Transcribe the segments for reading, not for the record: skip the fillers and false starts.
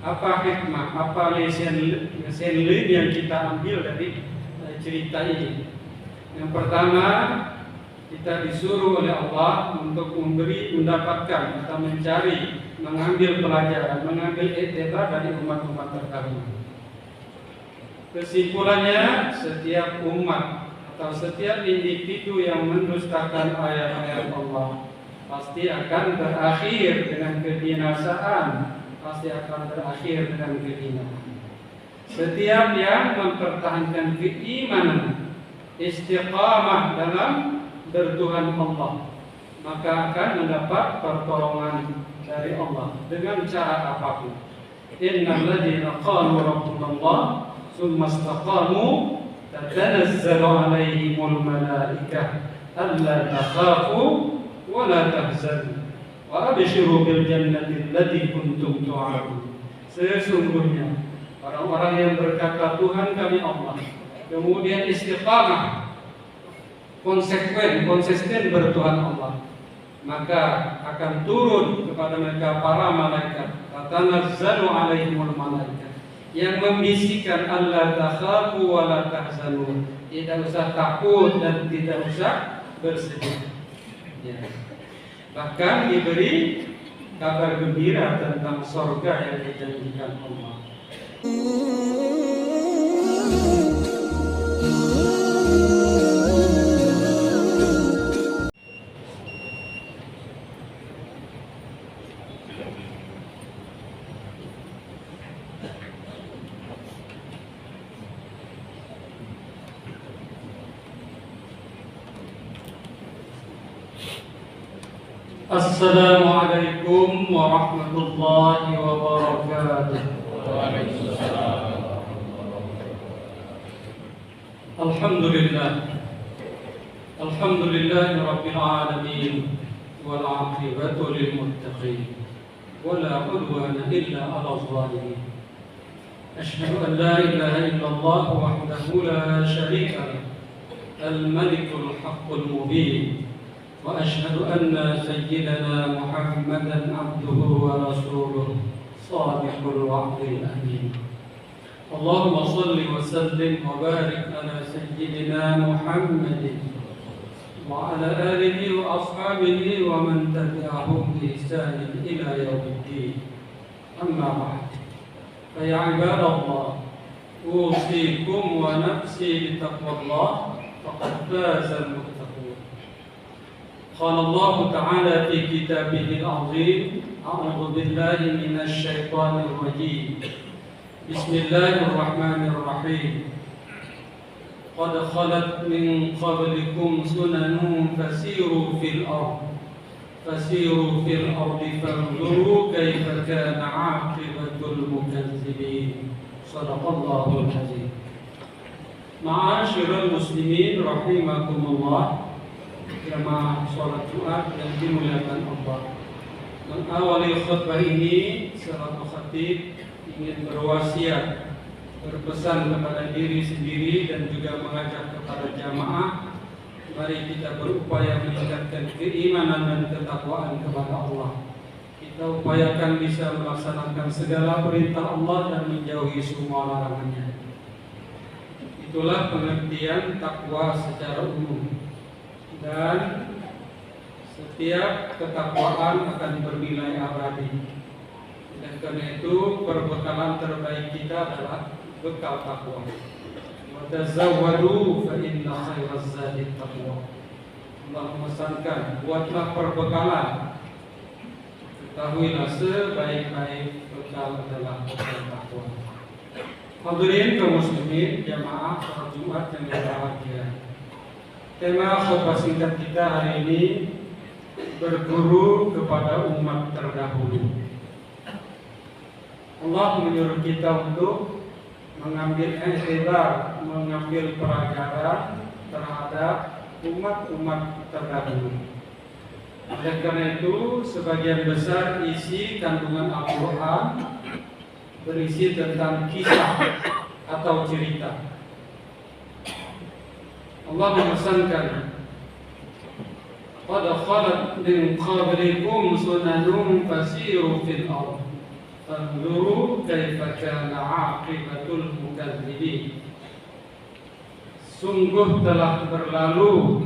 Apa hikmah, apa lesson learn yang kita ambil dari cerita ini? Yang pertama, kita disuruh oleh Allah untuk mendapatkan atau mencari, mengambil pelajaran, mengambil iktibar dari umat-umat terdahulu. Kesimpulannya, setiap umat atau setiap individu yang mendustakan ayat-ayat Allah pasti akan berakhir dengan kebinasaan, pasti akan berakhir dengan kehinaan. Setiap yang mempertahankan keimanan, istiqamah dalam bertuhan Allah, maka akan mendapat pertolongan dari Allah dengan cara apapun. Innal ladzina qalu rabbunallah tsumma istaqamu tatanazzalu alaihimul malaikah alla takhafu wa la tahzanu wa abshiru bil jannati allati kuntum tu'adun. Sesungguhnya orang-orang yang berkata Tuhan kami Allah, kemudian istiqamah, konsisten bertuhan Allah, maka akan turun kepada mereka para malaikat, tatanazzalu alaihimul malaikat, yang membisikkan alla takhafu wa la tahzanu, tidak usah takut dan tidak usah bersedih. Ya. Bahkan diberi kabar gembira tentang surga yang dijanjikan Allah. Assalamualaikum warahmatullahi wabarakatuh. Alhamdulillah. Alhamdulillahi rabbil alamin wal 'aqibatu lil muttaqin wa la 'udwana illa 'alal zalimin. Asyhadu an la ilaha illallah wahdahu la syarika lahu al-malikul haqqul mubin. وأشهد أن سيدنا محمدا عبده ورسوله صادق الوعد الأمين. اللهم صل وسلم وبارك على سيدنا محمد وعلى آله وأصحابه ومن تبعهم بإحسان إلى يوم الدين. أما بعد، فيا عباد الله، أوصيكم ونفسي بتقوى الله فقد فاز المتقون. قال الله تعالى في كتابه العظيم: أعوذ بالله من الشيطان الرجيم. بسم الله الرحمن الرحيم. قد خلت من قبلكم سنن فسيروا في الأرض فانظروا كيف كان عاقبة المكذبين. صدق الله العظيم. معاشر المسلمين رحمكم الله. Jamaah sholat Jumat yang dimuliakan Allah, mengawali khutbah ini selaku khatib ingin berwasiat, berpesan kepada diri sendiri dan juga mengajak kepada jamaah, mari kita berupaya meningkatkan keimanan dan ketakwaan kepada Allah. Kita upayakan bisa melaksanakan segala perintah Allah dan menjauhi semua larangannya. Itulah pengertian takwa secara umum. Dan setiap ketakwaan akan bernilai abadi. Dan karena itu perbekalan terbaik kita adalah bekal takwa. Wa tazawwadu fa inna khairaz zadi taqwa. Allah memesankan, buatlah perbekalan. Ketahuilah sebaik-baik bekal adalah bekal takwa. Hadirin kaum muslimin, jamaah salat Jumat yang berbahagia. Tema khutbah singkat kita hari ini berguru kepada umat terdahulu. Allah menyuruh kita untuk mengambil iktibar, mengambil pelajaran terhadap umat-umat terdahulu. Oleh karena itu, sebagian besar isi kandungan Al-Quran berisi tentang kisah atau cerita. Allah memesankan, qad khalat min qablikum sunanun fasiru fil ardh Fanzuru kaifa kana 'aqibatul mukadzibin. Sungguh telah berlalu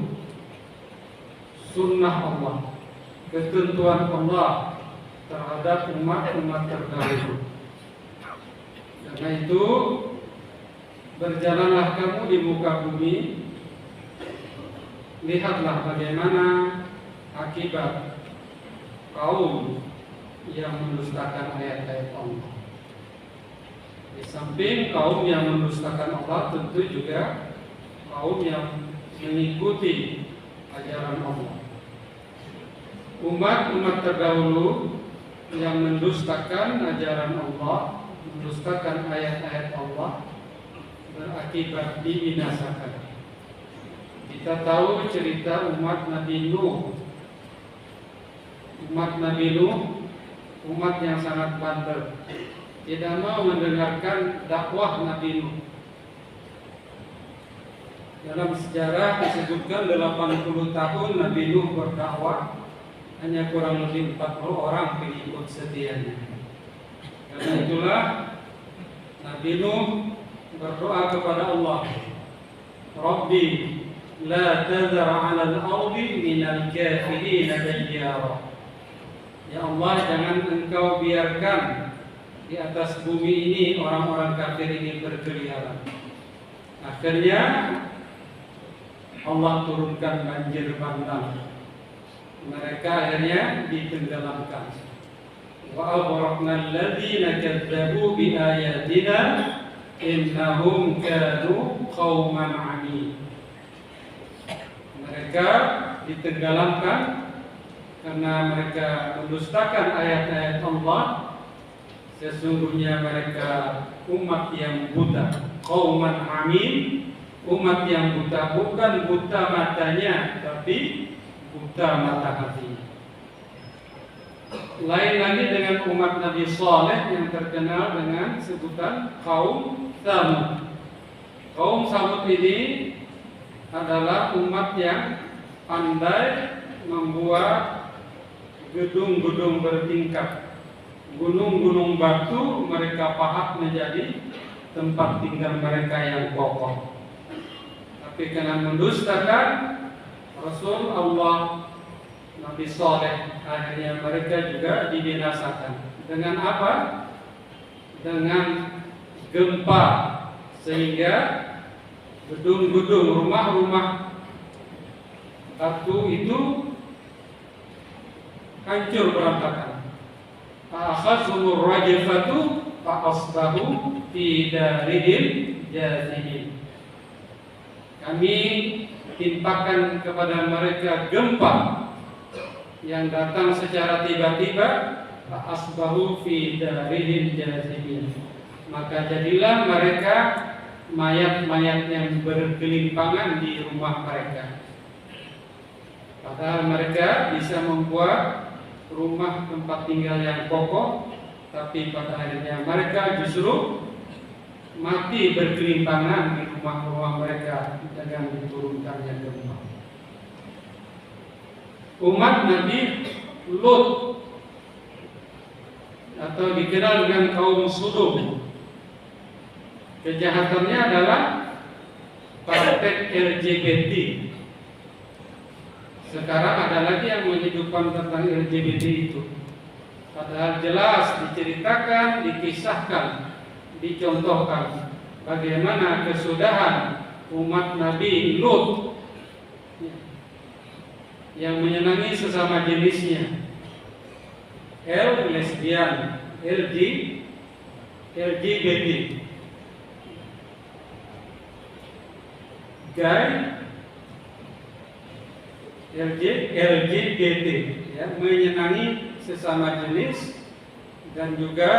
sunnah Allah, ketentuan Allah terhadap umat-umat terdahulu. Karena itu berjalanlah kamu di muka bumi, lihatlah bagaimana akibat kaum yang mendustakan ayat-ayat Allah. Di samping kaum yang mendustakan Allah, tentu juga kaum yang mengikuti ajaran Allah. Umat-umat terdahulu yang mendustakan ajaran Allah, mendustakan ayat-ayat Allah, berakibat dibinasakan. Kita tahu cerita umat Nabi Nuh. Umat Nabi Nuh, umat yang sangat bandel, tidak mau mendengarkan dakwah Nabi Nuh. Dalam sejarah disebutkan 80 tahun Nabi Nuh berdakwah, hanya kurang lebih 40 orang pengikut setianya. Karena itulah Nabi Nuh berdoa kepada Allah, Rabbi la tadhar 'ala al-ardi minal kafirin dayyara. Ya Allah, jangan engkau biarkan di atas bumi ini orang-orang kafir ini berkeliaran. Akhirnya Allah turunkan banjir bandang. Mereka akhirnya ditenggelamkan. Wa aghraqna alladziina kadzdzabu bi ayatina innahum kanu qauman 'amin. Mereka ditenggelamkan karena mereka mendustakan ayat-ayat Allah. Sesungguhnya mereka umat yang buta, qauman 'amin. Umat yang buta, bukan buta matanya, tapi buta mata hatinya. Lain lagi dengan umat Nabi Saleh yang terkenal dengan sebutan kaum Tsamud. Kaum Tsamud ini adalah umat yang pandai membuat gedung-gedung bertingkat. Gunung-gunung batu mereka pahat menjadi tempat tinggal mereka yang kokoh. Tapi karena mendustakan Rasul Allah Nabi Saleh, akhirnya mereka juga dibinasakan. Dengan apa? Dengan gempa, sehingga gedung-gedung, rumah-rumah batu itu hancur berantakan. Fa'akhadhumur rajfatu fa'asbahu fi darihim jathimin. Kami timpakan kepada mereka gempa yang datang secara tiba-tiba, asbahu fi darihim jathimin. Maka jadilah mereka mayat-mayat yang bergelimpangan di rumah mereka. Padahal mereka bisa membuat rumah tempat tinggal yang kokoh, tapi pada akhirnya mereka justru mati bergelimpangan di rumah-rumah mereka dengan diturunkannya gempa. Umat Nabi Lut atau dikenal dengan kaum Sodom, kejahatannya adalah praktek LGBT. Sekarang ada lagi yang menghidupkan tentang LGBT itu. Padahal jelas diceritakan, dikisahkan, dicontohkan bagaimana kesudahan umat Nabi Lut yang menyenangi sesama jenisnya, lesbian, LGBT, gay, LGBT, ya, menyenangi sesama jenis, dan juga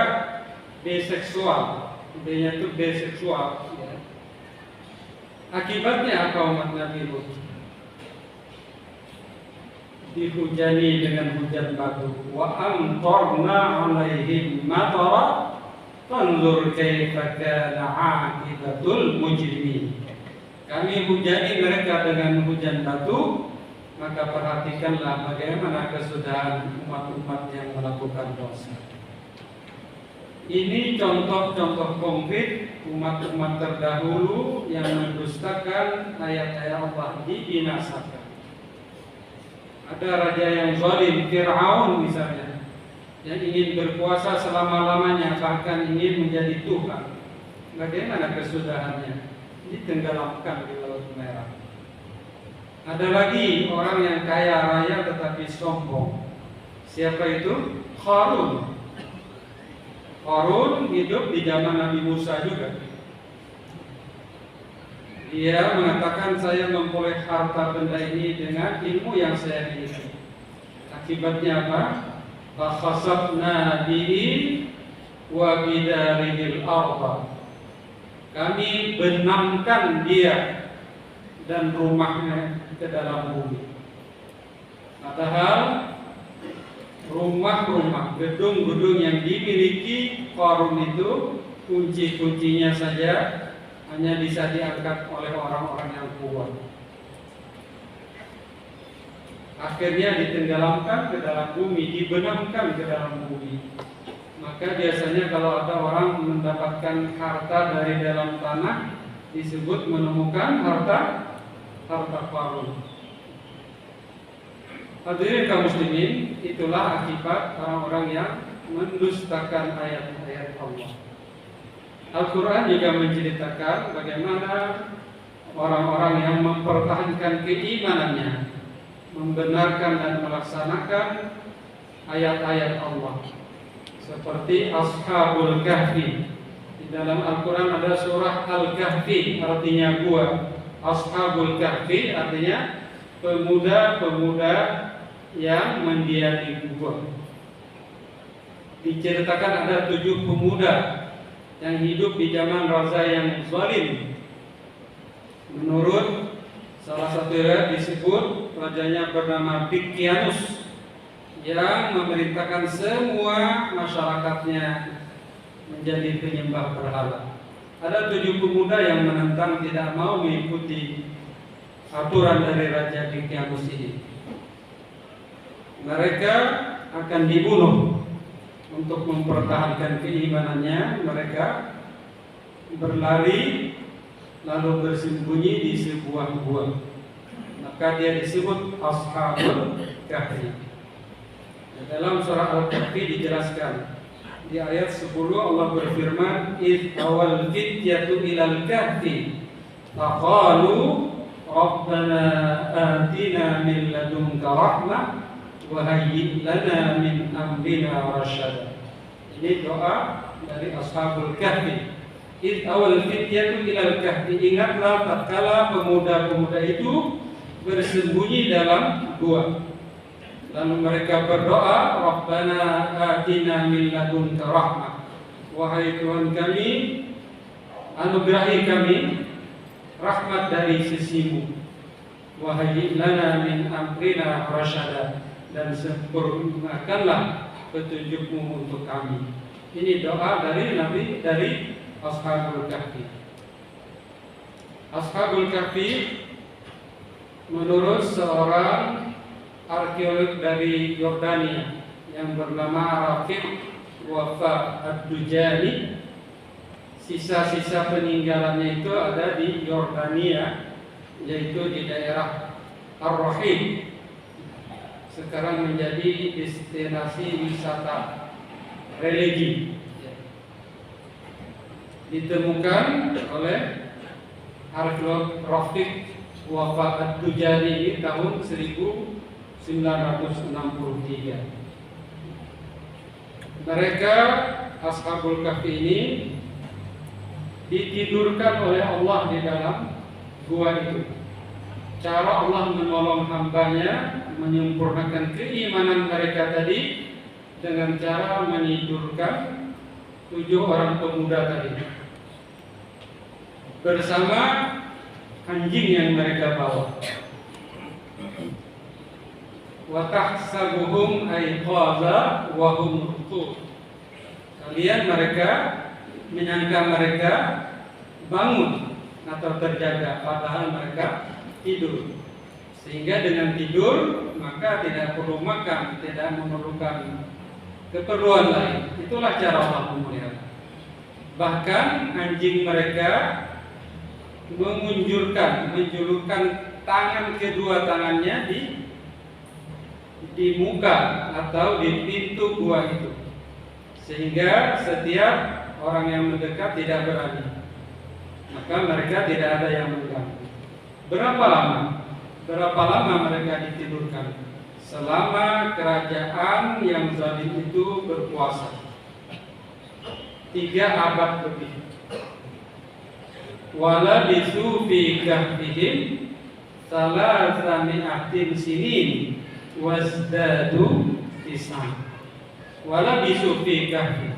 biseksual. B-nya itu biseksual, ya. Akibatnya apa umat Nabi Lut? Dihujani dengan hujan batu. Wa amtarna 'alaihim matara fanzur kaifa kana 'aqibatul mujrimin. Kami hujani mereka dengan hujan batu, maka perhatikanlah bagaimana kesudahan umat-umat yang melakukan dosa. Ini contoh-contoh konkret umat-umat terdahulu yang mendustakan ayat-ayat Allah, dibinasakan. Ada raja yang zalim, Fir'aun misalnya, yang ingin berkuasa selama-lamanya, bahkan ingin menjadi Tuhan. Bagaimana kesudahannya? Ditenggelamkan di Laut Merah. Ada lagi orang yang kaya raya tetapi sombong. Siapa itu? Qarun. Qarun hidup di zaman Nabi Musa juga. Dia mengatakan, saya memperoleh harta benda ini dengan ilmu yang saya miliki. Akibatnya apa? Fakhasafna bihi wa bidarihil arda. Kami benamkan dia dan rumahnya ke dalam bumi. Padahal rumah-rumah, gedung-gedung yang dimiliki Qarun itu, kunci-kuncinya saja hanya bisa diangkat oleh orang-orang yang kuat. Akhirnya ditenggelamkan ke dalam bumi, dibenamkan ke dalam bumi. Maka biasanya kalau ada orang mendapatkan harta dari dalam tanah, disebut menemukan harta Qarun. Hadirin kaum muslimin, itulah akibat orang-orang yang mendustakan ayat-ayat Allah. Al-Quran juga menceritakan bagaimana orang-orang yang mempertahankan keimanannya, membenarkan dan melaksanakan ayat-ayat Allah, seperti Ashabul Kahfi. Di dalam Al-Quran ada surah Al-Kahfi, artinya gua. Ashabul Kahfi artinya pemuda-pemuda yang mendiami gua. Diceritakan ada 7 pemuda yang hidup di zaman raja yang zalim. Menurut salah satu riwayat disebut rajanya bernama Dicyanus, yang memerintahkan semua masyarakatnya menjadi penyembah berhala. Ada 7 pemuda yang menentang, tidak mau mengikuti aturan dari Raja Dicyanus ini. Mereka akan dibunuh. Untuk mempertahankan keimanannya, mereka berlari lalu bersembunyi di sebuah gua. Maka dia disebut Ashabul Kahfi. Dalam surah Al-Kahfi dijelaskan, di ayat 10 Allah berfirman, "Idh awal fityatu ilal kahfi faqalu rabbana atina min ladunka rahmah wa hayyi lana min amrina rasyada." Ini doa dari Ashabul Kahfi. Idh awal fityatu ilal kahfi. Ingatlah tatkala pemuda-pemuda itu bersembunyi dalam gua. Lalu mereka berdoa, Rabbana atina min ladunka rahmah. Wahai Tuhan kami, anugerahi kami rahmat dari sisimu. Wahai lana min amrina rasyada. Dan sempurnakanlah petunjukmu untuk kami. Ini doa dari Nabi, dari Ashabul Kahfi. Ashabul Kahfi menurut seorang arkeolog dari Yordania yang bernama Rafiq Wafa Ad-Dujani, sisa-sisa peninggalannya itu ada di Yordania, yaitu di daerah Ar-Rahim. Sekarang menjadi destinasi wisata religi. Ditemukan oleh arkeolog Rafiq Wafa Ad-Dujani ini tahun 1963. Mereka Ashabul Kahfi ini ditidurkan oleh Allah di dalam gua itu. Cara Allah menolong hambanya menyempurnakan keimanan mereka tadi dengan cara menidurkan 7 orang pemuda tadi bersama anjing yang mereka bawa. Wa tahsabuhum ayqaza wa hum ruqud. Kalian mereka menyangka mereka bangun atau terjaga, padahal mereka tidur. Sehingga dengan tidur maka tidak perlu makan, tidak memerlukan keperluan lain. Itulah cara Allah memelihara. Bahkan anjing mereka menjulurkan tangan kedua tangannya di muka atau di pintu gua itu, sehingga setiap orang yang mendekat tidak berani, maka mereka tidak ada yang mengganggu. Berapa lama mereka ditidurkan? Selama kerajaan yang zalim itu berkuasa 3 abad lebih. Wala bisu fi kahfihim salasami'atin sinin wazdadu tis'an. Wala bisu fi kahfihim,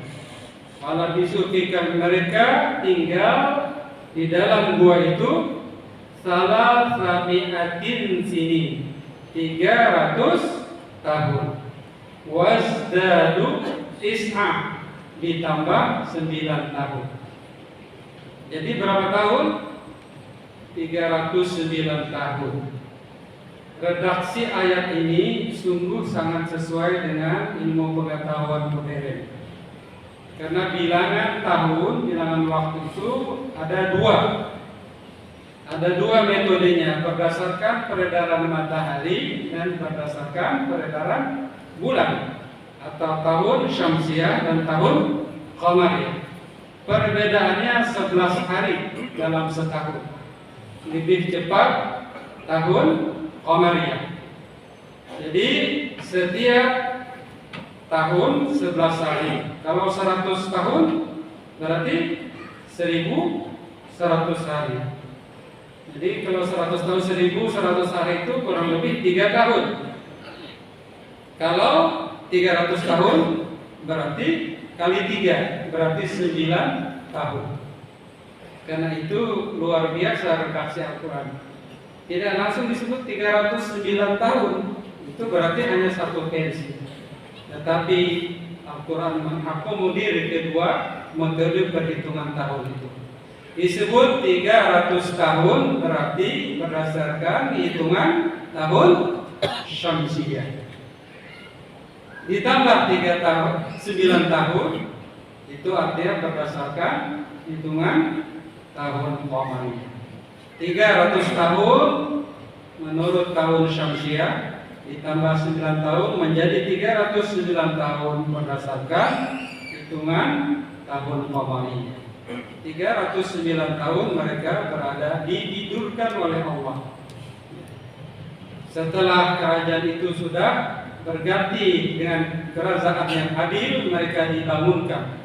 wala bisu fi kahfihim, mereka tinggal di dalam gua itu salasami'atin sinin, 300 tahun. Wazdadu tis'an, ditambah 9 tahun. Jadi berapa tahun? 309 tahun. Redaksi ayat ini sungguh sangat sesuai dengan ilmu pengetahuan modern. Karena bilangan waktu itu ada dua metodenya, berdasarkan peredaran matahari dan berdasarkan peredaran bulan, atau tahun syamsiah dan tahun qamariyah. Perbedaannya 11 hari dalam setahun. Lebih cepat tahun qamariyah. Jadi setiap tahun 11 hari. Kalau 100 tahun berarti 1100 hari. Jadi kalau 100 tahun 1100 hari itu kurang lebih 3 tahun. Kalau 300 tahun berarti kali 3 berarti 9 tahun. Karena itu luar biasa redaksi Al-Quran. Tidak langsung disebut 309 tahun. Itu berarti hanya satu pensi. Tetapi Al-Quran mengakomodir kedua metode perhitungan tahun itu. Disebut 300 tahun berarti berdasarkan hitungan tahun syamsiah. Ditambah 9 tahun, itu artinya berdasarkan hitungan tahun qamariyah. 300 tahun menurut tahun syamsiah, ditambah 9 tahun menjadi 309 tahun berdasarkan hitungan tahun qamariyah. 309 tahun mereka ditidurkan oleh Allah. Setelah kerajaan itu sudah berganti dengan kerajaan yang adil, mereka dibangunkan.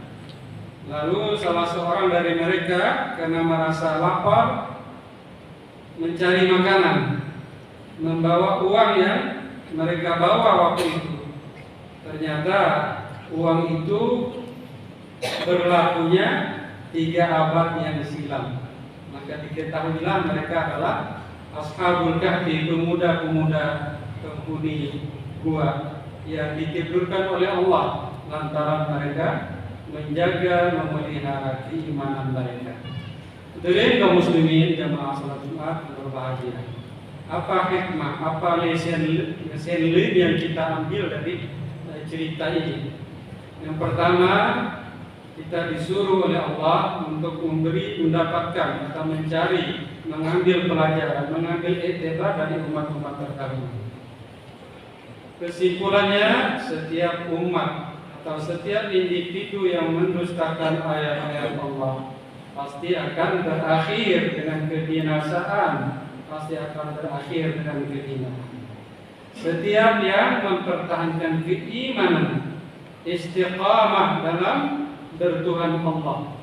Lalu salah seorang dari mereka karena merasa lapar mencari makanan, membawa uang yang mereka bawa waktu itu. Ternyata uang itu berlakunya 3 abad yang silam. Maka diketahuilah mereka adalah Ashabul Kahfi, pemuda-pemuda penghuni gua yang ditidurkan oleh Allah lantaran mereka menjaga, memelihara keimanan mereka. Hadirin kaum muslimin jamaah salat Jumat berbahagia. Apa hikmah, apa lesson yang kita ambil dari cerita ini? Yang pertama, kita disuruh oleh Allah untuk mendapatkan atau mencari, mengambil pelajaran, mengambil iktibar dari umat-umat terdahulu. Kesimpulannya, setiap umat atau setiap individu yang mendustakan ayat-ayat Allah pasti akan berakhir dengan kebinasaan, pasti akan berakhir dengan kehinaan. Setiap yang mempertahankan keimanan, istiqamah dalam bertuhan Allah,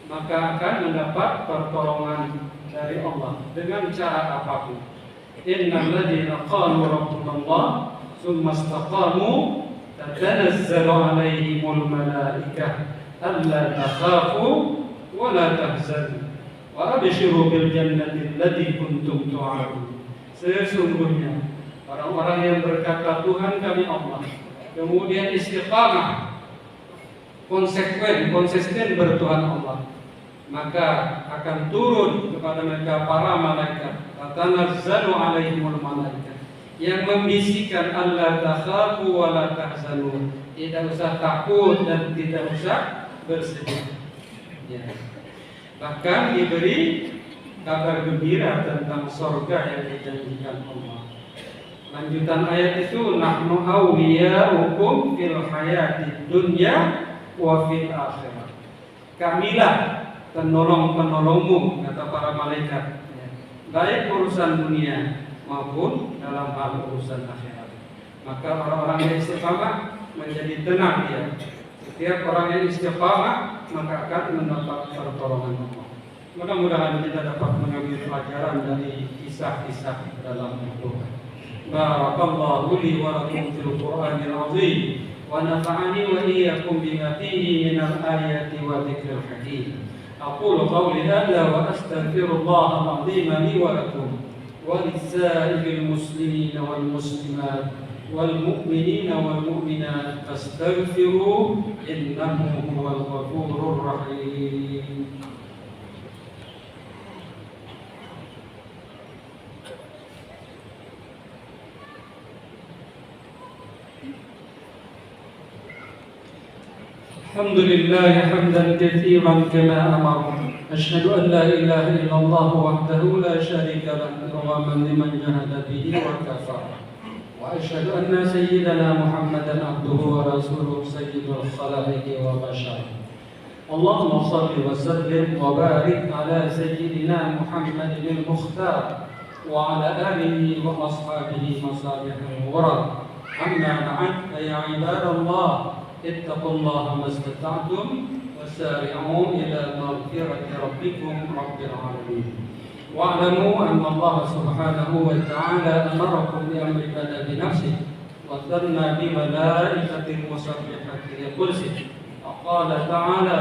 maka akan mendapat pertolongan dari Allah dengan cara apapun. Innal ladzina qalu rabbunallah ثم استقاموا تتنزل عليهم الملائكة ألا تخافوا ولا تحزنوا وأبشروا بالجنة التي كنتم توعدون. Sesungguhnya orang-orang yang berkata Tuhan kami Allah, kemudian istiqamah, konsisten bertuhan Allah, maka akan turun kepada mereka para malaikat, tatanazzalu alaihimul malaikat, yang membisikkan Allah takhafu wa la tahzanu, tidak usah takut dan tidak usah bersedih. Ya. Bahkan diberi kabar gembira tentang surga yang dijanjikan Allah. Lanjutan ayat itu, nahnu awliya'ukum fil hayatid dunya wa fil akhirah. Kamilah penolong-penolongmu, kata para malaikat, ya, baik urusan dunia maupun dalam hal urusan akhirat. Maka orang-orang yang istiqamah menjadi tenang dia. Setiap orang yang istiqamah maka akan mendapat pertolongan Allah. Mudah-mudahan kita dapat mengambil pelajaran dari kisah-kisah dalam Al-Quran. Barakallahu li wa lakum fil Qur'anil azim wa nafa'ani wa iyyakum bima fihi minal ayati wa dzikril hakim. Aqulu qawli hadza wa astaghfirullahal azim li wa lakum wa lisa'iril muslimina wal muslimat wal mu'minina wal mu'minat fastaghfiruhu innahu huwal ghafurur rahim. الحمد لله حمدا كثيرا كما أمر. أشهد أن لا إله إلا الله وحده لا شريك له رغما لمن جهد به وكفر. وأشهد أن سيدنا محمدا عبده ورسوله سيد الخلائق وبشر. اللهم صل وسلم وبارك على سيدنا محمد المختار وعلى آله وأصحابه مصالح الغرر. أما بعد فيا عباد الله اتقوا الله ما استطعتم وسارعوا إلى مغفرة ربكم رب العالمين. واعلموا أن الله سبحانه وتعالى أمركم بأمر بدأ بنفسه وثنى بملائكة مسبحة لقدسه. وقال تعالى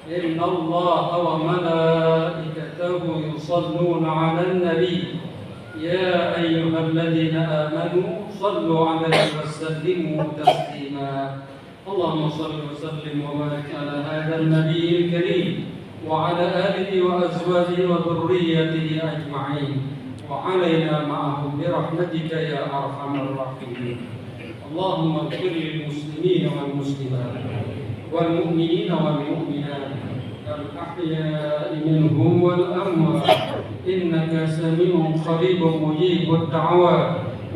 إن الله وملائكته يصلون على النبي يا أيها الذين آمنوا صلوا عليه وسلموا تسليما. اللهم صل وسلم وبارك على هذا النبي الكريم وعلى آله وأزواجه وذريته أجمعين وعلينا معهم برحمتك يا أرحم الراحمين. اللهم اغفر للمسلمين والمسلمات والمؤمنين والمؤمنات الأحياء منهم والأموات إنك سميع قريب مجيب الدعوات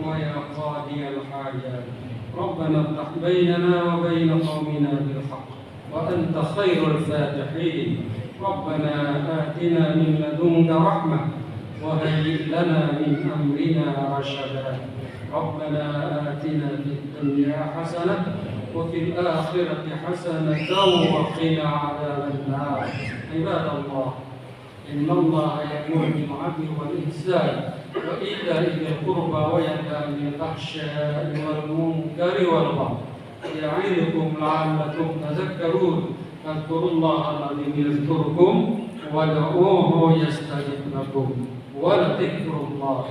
ويا قاضي الحاجات. ربنا افتح بيننا وبين قومنا بالحق وأنت خير الفاتحين. ربنا آتنا من لدنك رحمة وهيئ لنا من أمرنا رشدا. ربنا آتنا في الدنيا حسنة وفي الآخرة حسنة وقنا عذاب النار. عباد الله إن الله يأمر بالعدل والإحسان وإيتاء ذي القربى وينهى عن الفحشاء والمنكر والبغي يعظكم لعلكم تذكرون. اذكروا الله العظيم يذكركم وادعوه يستجب لكم ولذكر الله